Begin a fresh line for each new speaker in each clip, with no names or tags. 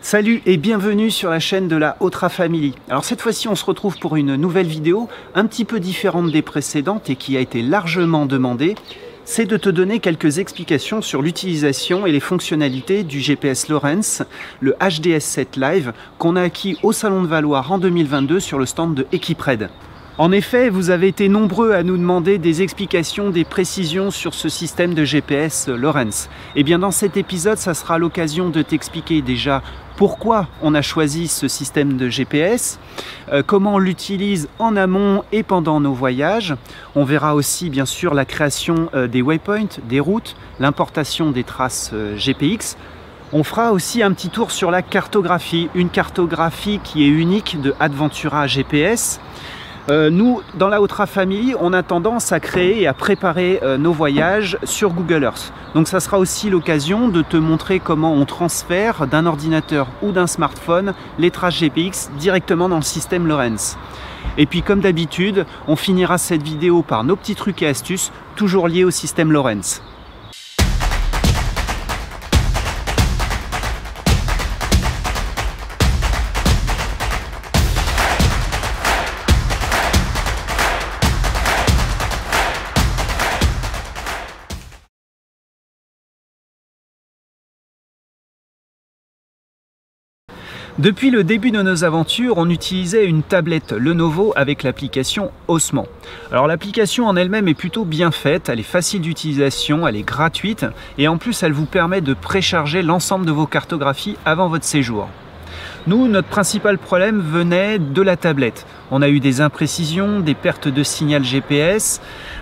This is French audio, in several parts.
Salut et bienvenue sur la chaîne de la Autra Family. Alors cette fois-ci on se retrouve pour une nouvelle vidéo un petit peu différente des précédentes et qui a été largement demandée. C'est de te donner quelques explications sur l'utilisation et les fonctionnalités du GPS Lowrance, le HDS7 Live, qu'on a acquis au Salon de Valoir en 2022 sur le stand de Equipred. En effet, vous avez été nombreux à nous demander des explications, des précisions sur ce système de GPS Lowrance. Et bien dans cet épisode, ça sera l'occasion de t'expliquer déjà pourquoi on a choisi ce système de GPS, comment on l'utilise en amont et pendant nos voyages. On verra aussi bien sûr la création des waypoints, des routes, l'importation des traces GPX. On fera aussi un petit tour sur la cartographie, une cartographie qui est unique de Adventura GPS. Nous, dans la Autra Family, on a tendance à créer et à préparer nos voyages sur Google Earth. Donc ça sera aussi l'occasion de te montrer comment on transfère d'un ordinateur ou d'un smartphone les traces GPX directement dans le système Lowrance. Et puis comme d'habitude, on finira cette vidéo par nos petits trucs et astuces, toujours liés au système Lowrance. Depuis le début de nos aventures, on utilisait une tablette Lenovo avec l'application Osman. Alors l'application en elle-même est plutôt bien faite, elle est facile d'utilisation, elle est gratuite et en plus elle vous permet de précharger l'ensemble de vos cartographies avant votre séjour. Nous, notre principal problème venait de la tablette. On a eu des imprécisions, des pertes de signal GPS,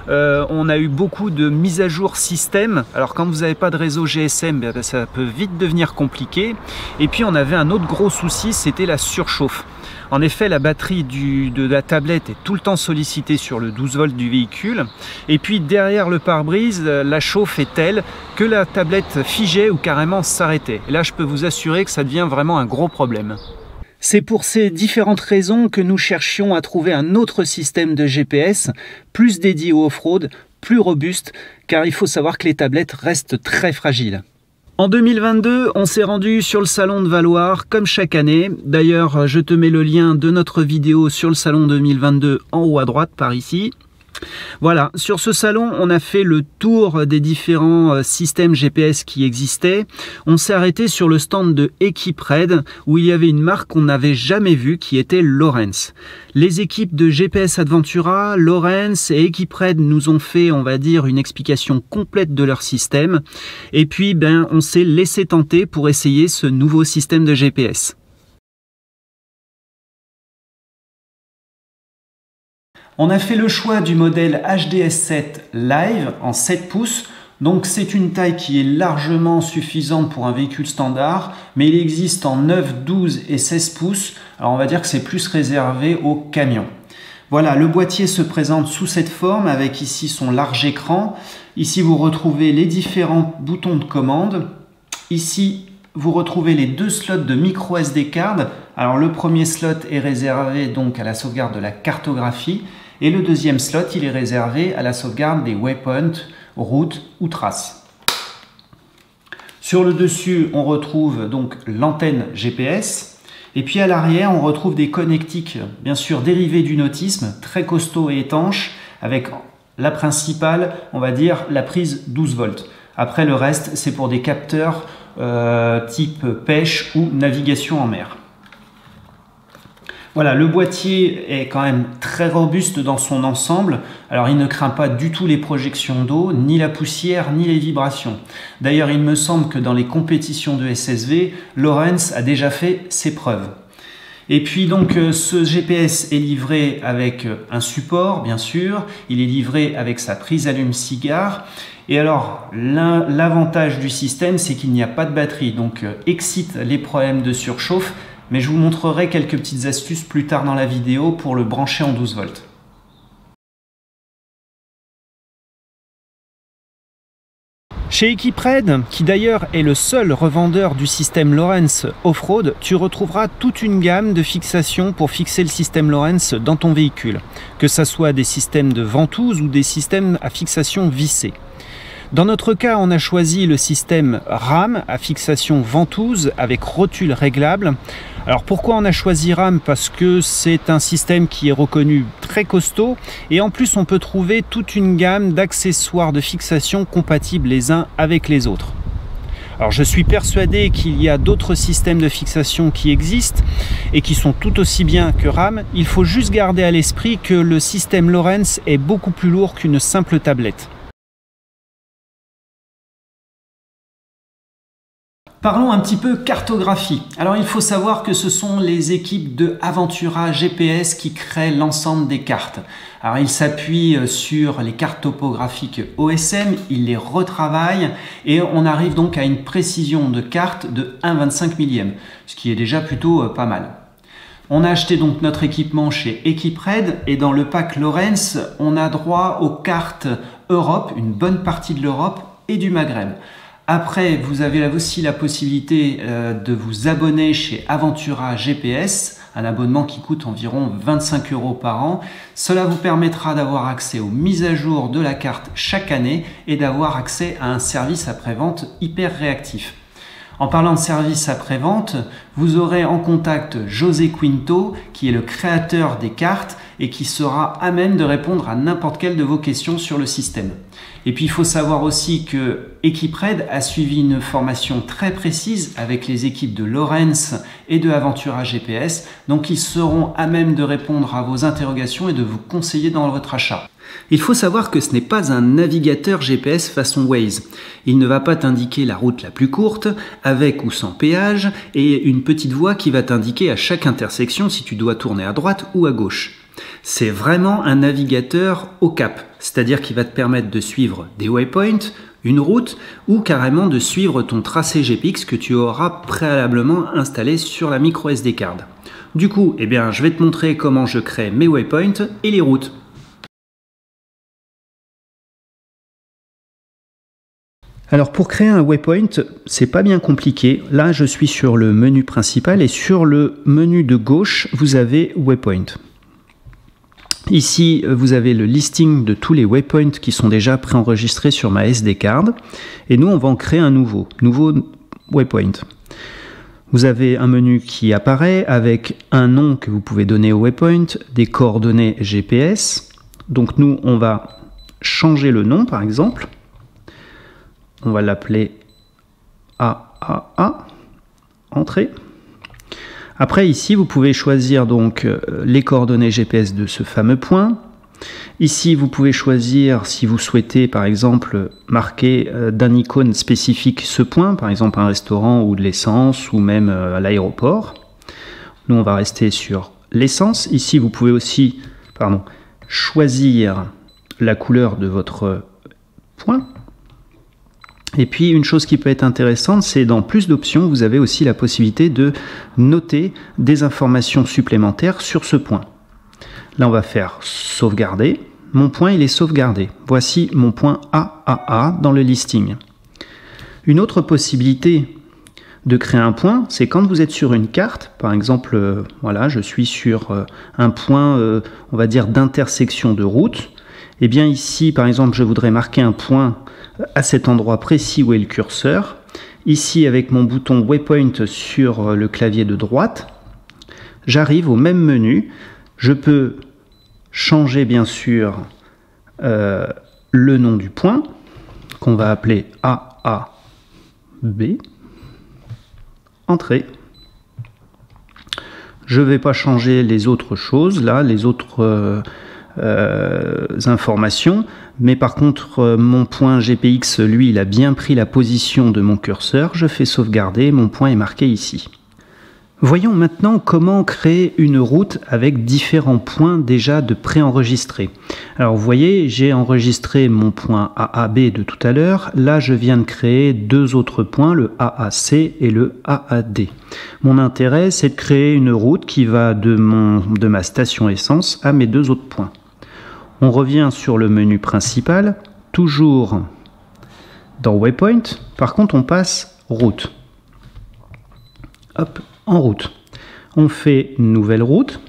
on a eu beaucoup de mises à jour système. Alors quand vous n'avez pas de réseau GSM, ça peut vite devenir compliqué. Et puis on avait un autre gros souci, c'était la surchauffe. En effet, la batterie de la tablette est tout le temps sollicitée sur le 12 volts du véhicule. Et puis derrière le pare-brise, la chauffe est telle que la tablette figeait ou carrément s'arrêtait. Et là, je peux vous assurer que ça devient vraiment un gros problème. C'est pour ces différentes raisons que nous cherchions à trouver un autre système de GPS, plus dédié au off-road, plus robuste, car il faut savoir que les tablettes restent très fragiles. En 2022, on s'est rendu sur le Salon de Valoir, comme chaque année. D'ailleurs, je te mets le lien de notre vidéo sur le Salon 2022 en haut à droite, par ici. Voilà, sur ce salon, on a fait le tour des différents systèmes GPS qui existaient. On s'est arrêté sur le stand de Equipred, où il y avait une marque qu'on n'avait jamais vue, qui était Lowrance. Les équipes de GPS Adventura, Lowrance et Equipred nous ont fait, on va dire, une explication complète de leur système. Et puis, on s'est laissé tenter pour essayer ce nouveau système de GPS. On a fait le choix du modèle HDS7 Live en 7 pouces, donc c'est une taille qui est largement suffisante pour un véhicule standard, mais il existe en 9, 12 et 16 pouces, alors on va dire que c'est plus réservé aux camions. Voilà, le boîtier se présente sous cette forme avec ici son large écran. Ici vous retrouvez les différents boutons de commande. Ici vous retrouvez les deux slots de micro SD card. Alors le premier slot est réservé donc à la sauvegarde de la cartographie. Et le deuxième slot, il est réservé à la sauvegarde des waypoints, routes ou traces. Sur le dessus, on retrouve donc l'antenne GPS. Et puis à l'arrière, on retrouve des connectiques, bien sûr dérivés du nautisme, très costauds et étanches, avec la principale, on va dire, la prise 12 volts. Après, le reste, c'est pour des capteurs type pêche ou navigation en mer. Voilà, le boîtier est quand même très robuste dans son ensemble. Alors, il ne craint pas du tout les projections d'eau, ni la poussière, ni les vibrations. D'ailleurs, il me semble que dans les compétitions de SSV, Lowrance a déjà fait ses preuves. Et puis donc, ce GPS est livré avec un support, bien sûr. Il est livré avec sa prise allume-cigare. Et alors, l'avantage du système, c'est qu'il n'y a pas de batterie. Donc, excite les problèmes de surchauffe. Mais je vous montrerai quelques petites astuces plus tard dans la vidéo pour le brancher en 12 volts. Chez Equipred, qui d'ailleurs est le seul revendeur du système Lowrance Off-Road, tu retrouveras toute une gamme de fixations pour fixer le système Lowrance dans ton véhicule, que ce soit des systèmes de ventouse ou des systèmes à fixation vissée. Dans notre cas, on a choisi le système RAM à fixation ventouse avec rotule réglable. Alors pourquoi on a choisi RAM? Parce que c'est un système qui est reconnu très costaud et en plus on peut trouver toute une gamme d'accessoires de fixation compatibles les uns avec les autres. Alors je suis persuadé qu'il y a d'autres systèmes de fixation qui existent et qui sont tout aussi bien que RAM. Il faut juste garder à l'esprit que le système Lawrence est beaucoup plus lourd qu'une simple tablette. Parlons un petit peu cartographie. Alors il faut savoir que ce sont les équipes de Aventura GPS qui créent l'ensemble des cartes. Alors ils s'appuient sur les cartes topographiques OSM, ils les retravaillent et on arrive donc à une précision de carte de 1/25 millième, ce qui est déjà plutôt pas mal. On a acheté donc notre équipement chez Equipred et dans le pack Lawrence, on a droit aux cartes Europe, une bonne partie de l'Europe et du Maghreb. Après, vous avez aussi la possibilité de vous abonner chez Aventura GPS, un abonnement qui coûte environ 25 € par an. Cela vous permettra d'avoir accès aux mises à jour de la carte chaque année et d'avoir accès à un service après-vente hyper réactif. En parlant de service après-vente, vous aurez en contact José Quinto, qui est le créateur des cartes et qui sera à même de répondre à n'importe quelle de vos questions sur le système. Et puis il faut savoir aussi que Equipred a suivi une formation très précise avec les équipes de Lawrence et de Aventura GPS, donc ils seront à même de répondre à vos interrogations et de vous conseiller dans votre achat. Il faut savoir que ce n'est pas un navigateur GPS façon Waze. Il ne va pas t'indiquer la route la plus courte, avec ou sans péage, et une petite voix qui va t'indiquer à chaque intersection si tu dois tourner à droite ou à gauche. C'est vraiment un navigateur au cap, c'est-à-dire qu'il va te permettre de suivre des waypoints, une route ou carrément de suivre ton tracé GPX que tu auras préalablement installé sur la micro SD card. Du coup, je vais te montrer comment je crée mes waypoints et les routes. Alors pour créer un waypoint, c'est pas bien compliqué. Là, je suis sur le menu principal et sur le menu de gauche, vous avez waypoint. Ici, vous avez le listing de tous les waypoints qui sont déjà préenregistrés sur ma SD card. Et nous, on va en créer un nouveau waypoint. Vous avez un menu qui apparaît avec un nom que vous pouvez donner au waypoint, des coordonnées GPS. Donc nous, on va changer le nom, par exemple. On va l'appeler AAA, entrée. Après, ici, vous pouvez choisir donc les coordonnées GPS de ce fameux point. Ici, vous pouvez choisir si vous souhaitez, par exemple, marquer d'un icône spécifique ce point, par exemple un restaurant ou de l'essence, ou même à l'aéroport. Nous, on va rester sur l'essence. Ici, vous pouvez aussi choisir la couleur de votre point. Et puis une chose qui peut être intéressante, c'est dans plus d'options, vous avez aussi la possibilité de noter des informations supplémentaires sur ce point. Là, on va faire sauvegarder. Mon point, il est sauvegardé. Voici mon point AAA dans le listing. Une autre possibilité de créer un point, c'est quand vous êtes sur une carte, par exemple, voilà, je suis sur un point, on va dire, d'intersection de route. Et bien ici, par exemple, je voudrais marquer un point à cet endroit précis où est le curseur. Ici, avec mon bouton Waypoint sur le clavier de droite, j'arrive au même menu. Je peux changer, bien sûr, le nom du point, qu'on va appeler AAB. Entrée. Je ne vais pas changer les autres choses, là, les autres informations, mais par contre mon point GPX, lui, il a bien pris la position de mon curseur. Je fais sauvegarder, mon point est marqué ici. Voyons maintenant comment créer une route avec différents points déjà de préenregistrés. Alors vous voyez, j'ai enregistré mon point AAB de tout à l'heure. Là, je viens de créer deux autres points, le AAC et le AAD. Mon intérêt, c'est de créer une route qui va de ma station essence à mes deux autres points. On revient sur le menu principal, toujours dans Waypoint. Par contre, on passe route. Hop, en route. On fait une nouvelle route.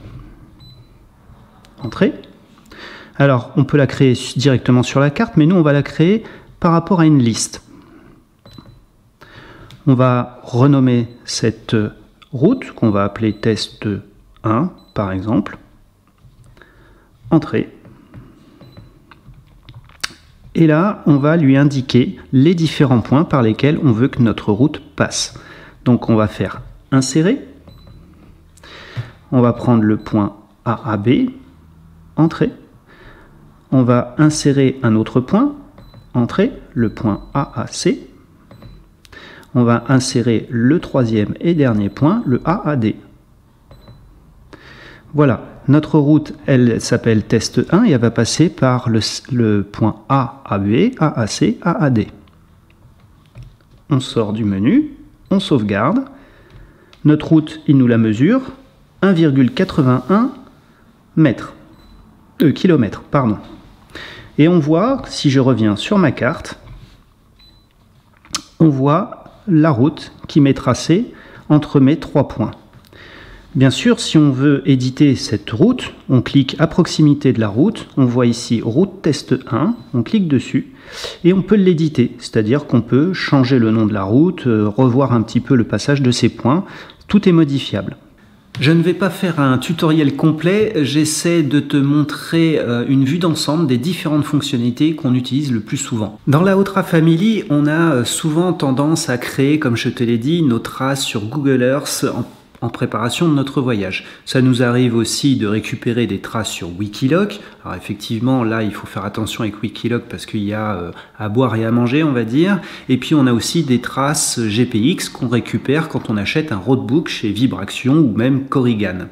Entrée. Alors, on peut la créer directement sur la carte, mais nous, on va la créer par rapport à une liste. On va renommer cette route qu'on va appeler test 1 par exemple. Entrée. Et là, on va lui indiquer les différents points par lesquels on veut que notre route passe. Donc on va faire insérer. On va prendre le point AAB, entrée. On va insérer un autre point, entrée, le point AAC. On va insérer le troisième et dernier point, le AAD. Voilà, notre route, elle s'appelle test 1 et elle va passer par le point AAB, AAC, AAD. On sort du menu, on sauvegarde. Notre route, il nous la mesure, 1,81 kilomètres. Et on voit, si je reviens sur ma carte, on voit la route qui m'est tracée entre mes 3 points. Bien sûr, si on veut éditer cette route, on clique à proximité de la route, on voit ici route test 1, on clique dessus et on peut l'éditer, c'est-à-dire qu'on peut changer le nom de la route, revoir un petit peu le passage de ces points, tout est modifiable. Je ne vais pas faire un tutoriel complet, j'essaie de te montrer une vue d'ensemble des différentes fonctionnalités qu'on utilise le plus souvent. Dans la Otra Family, on a souvent tendance à créer, comme je te l'ai dit, nos traces sur Google Earth en préparation de notre voyage. Ça nous arrive aussi de récupérer des traces sur Wikiloc. Alors effectivement, là, il faut faire attention avec Wikiloc parce qu'il y a à boire et à manger, on va dire. Et puis, on a aussi des traces GPX qu'on récupère quand on achète un roadbook chez Vibraction ou même Corrigan.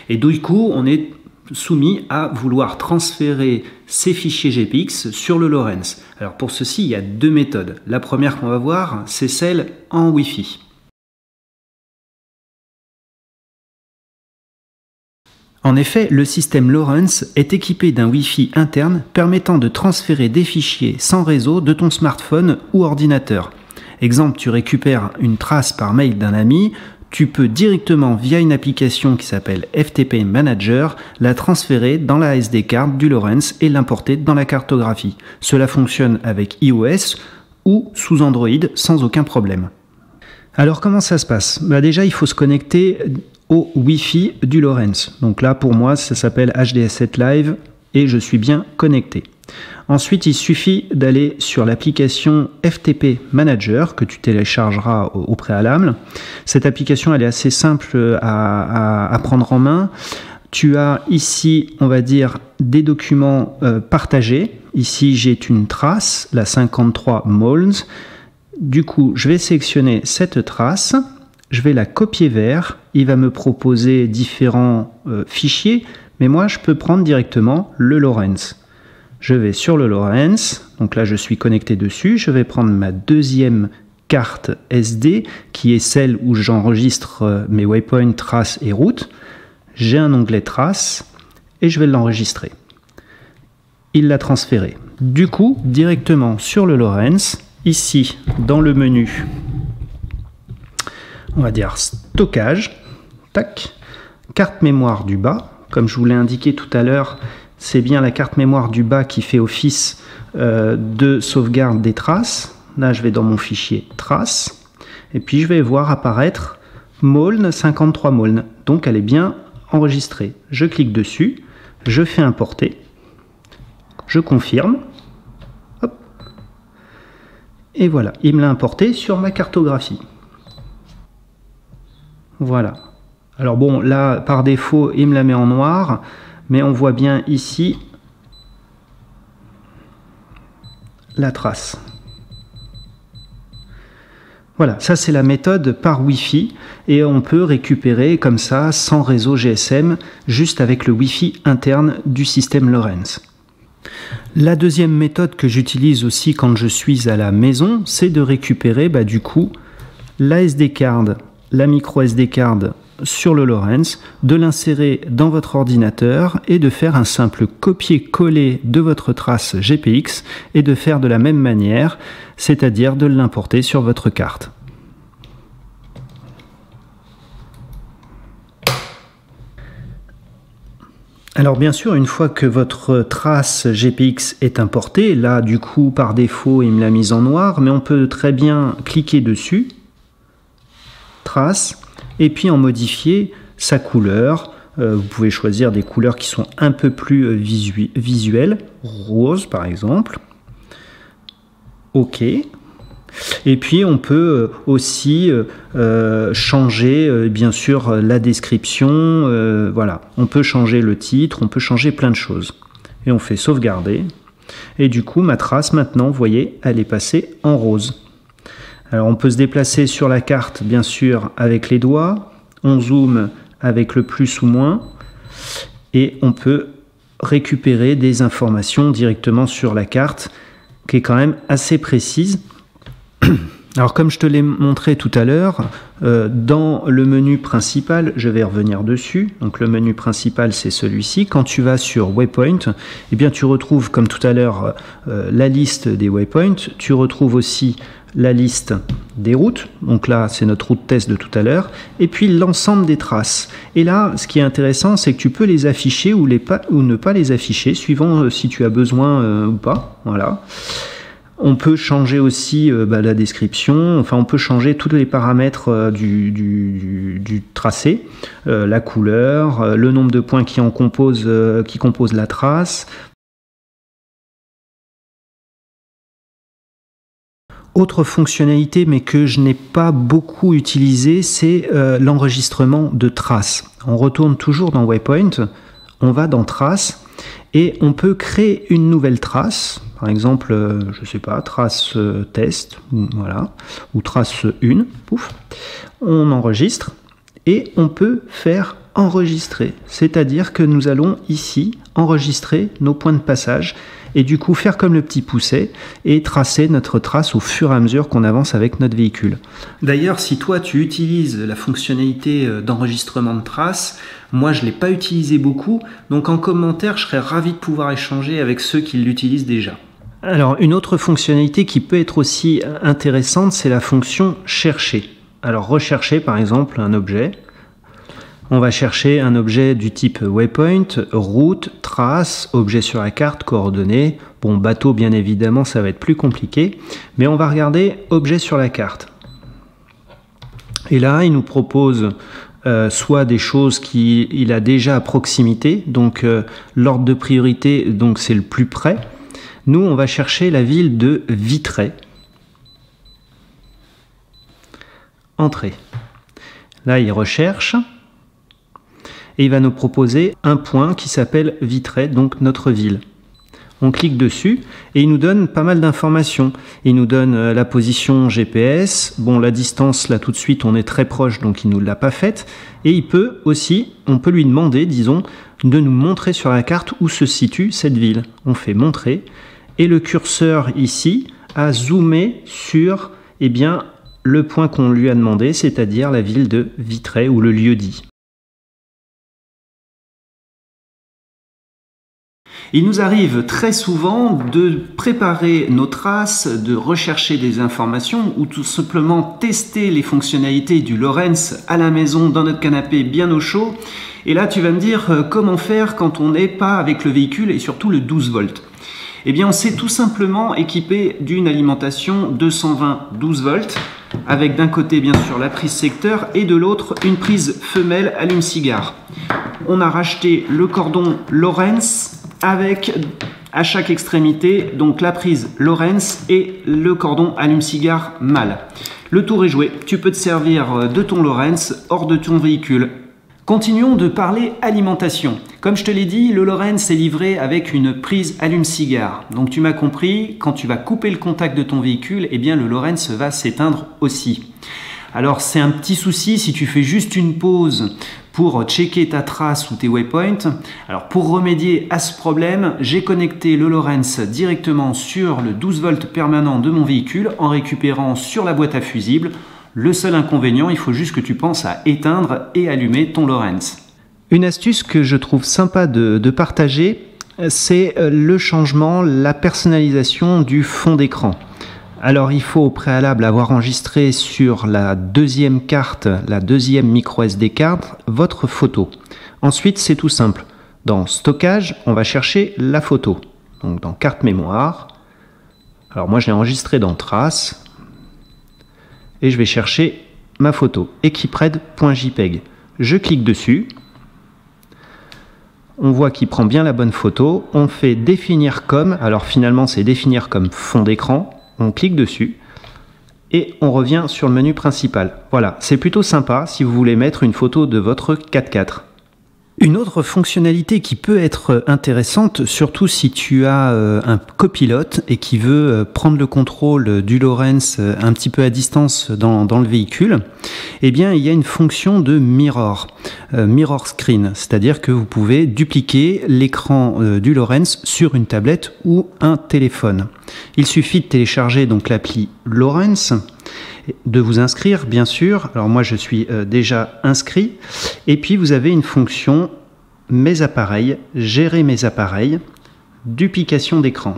Et du coup, on est soumis à vouloir transférer ces fichiers GPX sur le Lorenz. Alors pour ceci, il y a 2 méthodes. La première qu'on va voir, c'est celle en Wi-Fi. En effet, le système Lorenz est équipé d'un Wi-Fi interne permettant de transférer des fichiers sans réseau de ton smartphone ou ordinateur. Exemple, tu récupères une trace par mail d'un ami, tu peux directement via une application qui s'appelle FTP Manager la transférer dans la SD card du Lorenz et l'importer dans la cartographie. Cela fonctionne avec iOS ou sous Android sans aucun problème. Alors comment ça se passe? Déjà, il faut se connecter au Wi-Fi du Lorenz. Donc là, pour moi, ça s'appelle HDS7 Live et je suis bien connecté. Ensuite, il suffit d'aller sur l'application FTP Manager que tu téléchargeras au préalable. Cette application, elle est assez simple à prendre en main. Tu as ici, on va dire, des documents partagés. Ici, j'ai une trace, la 53 Molns. Du coup, je vais sélectionner cette trace. Je vais la copier vers, il va me proposer différents fichiers, mais moi je peux prendre directement le Lorenz. Je vais sur le Lorenz, donc là je suis connecté dessus, je vais prendre ma deuxième carte SD, qui est celle où j'enregistre mes waypoints, traces et routes. J'ai un onglet traces et je vais l'enregistrer. Il l'a transféré. Du coup, directement sur le Lorenz, ici dans le menu, on va dire stockage, tac, carte mémoire du bas, comme je vous l'ai indiqué tout à l'heure, c'est bien la carte mémoire du bas qui fait office de sauvegarde des traces. Là, je vais dans mon fichier traces, et puis je vais voir apparaître Moln 53 Moln, donc elle est bien enregistrée. Je clique dessus, je fais importer, je confirme, hop, et voilà, il me l'a importé sur ma cartographie. Voilà. Alors bon, là, par défaut, il me la met en noir, mais on voit bien ici la trace. Voilà, ça c'est la méthode par Wi-Fi et on peut récupérer comme ça, sans réseau GSM, juste avec le Wi-Fi interne du système Lorenz. La deuxième méthode que j'utilise aussi quand je suis à la maison, c'est de récupérer du coup la SD card, la micro SD card sur le Lorenz, de l'insérer dans votre ordinateur et de faire un simple copier-coller de votre trace GPX et de faire de la même manière, c'est-à-dire de l'importer sur votre carte. Alors bien sûr, une fois que votre trace GPX est importée, là du coup par défaut il me l'a mise en noir, mais on peut très bien cliquer dessus, trace, et puis en modifier sa couleur. Vous pouvez choisir des couleurs qui sont un peu plus visuelles, rose par exemple. OK. Et puis on peut aussi changer bien sûr la description, voilà. On peut changer le titre, on peut changer plein de choses. Et on fait sauvegarder. Et du coup ma trace maintenant, vous voyez, elle est passée en rose. Alors on peut se déplacer sur la carte bien sûr avec les doigts, on zoome avec le plus ou moins, et on peut récupérer des informations directement sur la carte, qui est quand même assez précise. Alors comme je te l'ai montré tout à l'heure, dans le menu principal, je vais revenir dessus, donc le menu principal c'est celui-ci. Quand tu vas sur Waypoint, eh bien, tu retrouves comme tout à l'heure la liste des waypoints, tu retrouves aussi la liste des routes, donc là c'est notre route test de tout à l'heure, et puis l'ensemble des traces. Et là ce qui est intéressant c'est que tu peux les afficher ou ne pas les afficher, suivant si tu as besoin ou pas, voilà. On peut changer aussi la description, enfin on peut changer tous les paramètres du tracé, la couleur, le nombre de points qui composent la trace. Autre fonctionnalité mais que je n'ai pas beaucoup utilisée, c'est l'enregistrement de traces. On retourne toujours dans Waypoint, on va dans Traces et on peut créer une nouvelle trace. Par exemple, je sais pas, trace test, voilà, ou trace 1, pouf, on enregistre et on peut faire enregistrer, c'est-à-dire que nous allons ici enregistrer nos points de passage et du coup faire comme le petit poucet et tracer notre trace au fur et à mesure qu'on avance avec notre véhicule. D'ailleurs, si toi tu utilises la fonctionnalité d'enregistrement de traces, moi je ne l'ai pas utilisé beaucoup, donc en commentaire je serais ravi de pouvoir échanger avec ceux qui l'utilisent déjà. Alors une autre fonctionnalité qui peut être aussi intéressante, c'est la fonction chercher. Alors rechercher par exemple un objet. On va chercher un objet du type waypoint, route, trace, objet sur la carte, coordonnées. Bon, bateau bien évidemment ça va être plus compliqué, mais on va regarder objet sur la carte. Et là il nous propose soit des choses qu'il a déjà à proximité, donc l'ordre de priorité, donc c'est le plus près. Nous, on va chercher la ville de Vitré. Entrée. Là, il recherche. Et il va nous proposer un point qui s'appelle Vitré, donc notre ville. On clique dessus et il nous donne pas mal d'informations. Il nous donne la position GPS. Bon, la distance, là tout de suite, on est très proche, donc il ne nous l'a pas faite. Et il peut aussi, on peut lui demander, disons, de nous montrer sur la carte où se situe cette ville. On fait montrer. Et le curseur ici a zoomé sur le point qu'on lui a demandé, c'est-à-dire la ville de Vitré ou le lieu dit. Il nous arrive très souvent de préparer nos traces, de rechercher des informations ou tout simplement tester les fonctionnalités du Lorenz à la maison dans notre canapé bien au chaud. Et là tu vas me dire comment faire quand on n'est pas avec le véhicule et surtout le 12 volts. Eh bien on s'est tout simplement équipé d'une alimentation 220 12 volts avec d'un côté bien sûr la prise secteur et de l'autre une prise femelle allume-cigare. On a racheté le cordon Lorenz avec à chaque extrémité donc la prise Lorenz et le cordon allume-cigare mâle. Le tour est joué, tu peux te servir de ton Lorenz hors de ton véhicule. Continuons de parler alimentation. Comme je te l'ai dit, le Lorenz est livré avec une prise allume-cigare. Donc tu m'as compris, quand tu vas couper le contact de ton véhicule, eh bien le Lorenz va s'éteindre aussi. Alors c'est un petit souci si tu fais juste une pause pour checker ta trace ou tes waypoints. Alors pour remédier à ce problème, j'ai connecté le Lorenz directement sur le 12 volts permanent de mon véhicule en récupérant sur la boîte à fusibles. Le seul inconvénient, il faut juste que tu penses à éteindre et allumer ton Lorenz. Une astuce que je trouve sympa de partager, c'est le changement, la personnalisation du fond d'écran. Alors il faut au préalable avoir enregistré sur la deuxième carte, la deuxième micro SD card, votre photo. Ensuite c'est tout simple. Dans stockage, on va chercher la photo. Donc dans carte mémoire. Alors moi je l'ai enregistré dans traces. Et je vais chercher ma photo. Equipred.jpg. Je clique dessus. On voit qu'il prend bien la bonne photo. On fait définir comme. Alors finalement c'est définir comme fond d'écran. On clique dessus. Et on revient sur le menu principal. Voilà, c'est plutôt sympa si vous voulez mettre une photo de votre 4x4. Une autre fonctionnalité qui peut être intéressante, surtout si tu as un copilote et qui veut prendre le contrôle du Lorentz un petit peu à distance dans le véhicule, eh bien il y a une fonction de mirror screen, c'est-à-dire que vous pouvez dupliquer l'écran du Lorentz sur une tablette ou un téléphone. Il suffit de télécharger donc l'appli Lorentz, de vous inscrire bien sûr. Alors moi je suis déjà inscrit, et puis vous avez une fonction mes appareils, gérer mes appareils, duplication d'écran,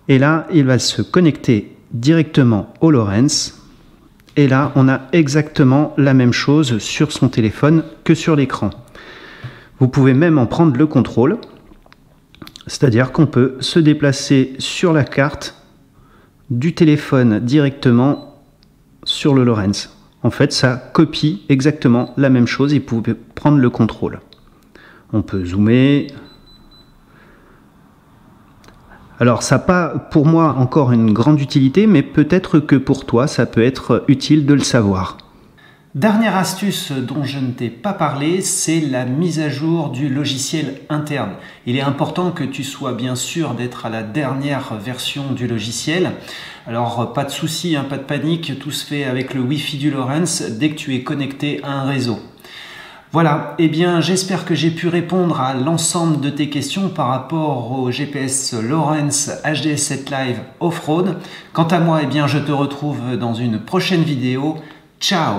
et là il va se connecter directement au Lorentz, et là on a exactement la même chose sur son téléphone que sur l'écran. Vous pouvez même en prendre le contrôle, c'est-à-dire qu'on peut se déplacer sur la carte du téléphone directement sur le Lorentz. En fait, ça copie exactement la même chose et vous pouvez prendre le contrôle. On peut zoomer. Alors, ça n'a pas pour moi encore une grande utilité, mais peut-être que pour toi, ça peut être utile de le savoir. Dernière astuce dont je ne t'ai pas parlé, c'est la mise à jour du logiciel interne. Il est important que tu sois bien sûr d'être à la dernière version du logiciel. Alors pas de souci, pas de panique, tout se fait avec le Wi-Fi du Lorentz dès que tu es connecté à un réseau. Voilà, eh bien j'espère que j'ai pu répondre à l'ensemble de tes questions par rapport au GPS Lorentz HD7 Live Off-Road. Quant à moi, eh bien je te retrouve dans une prochaine vidéo. Ciao!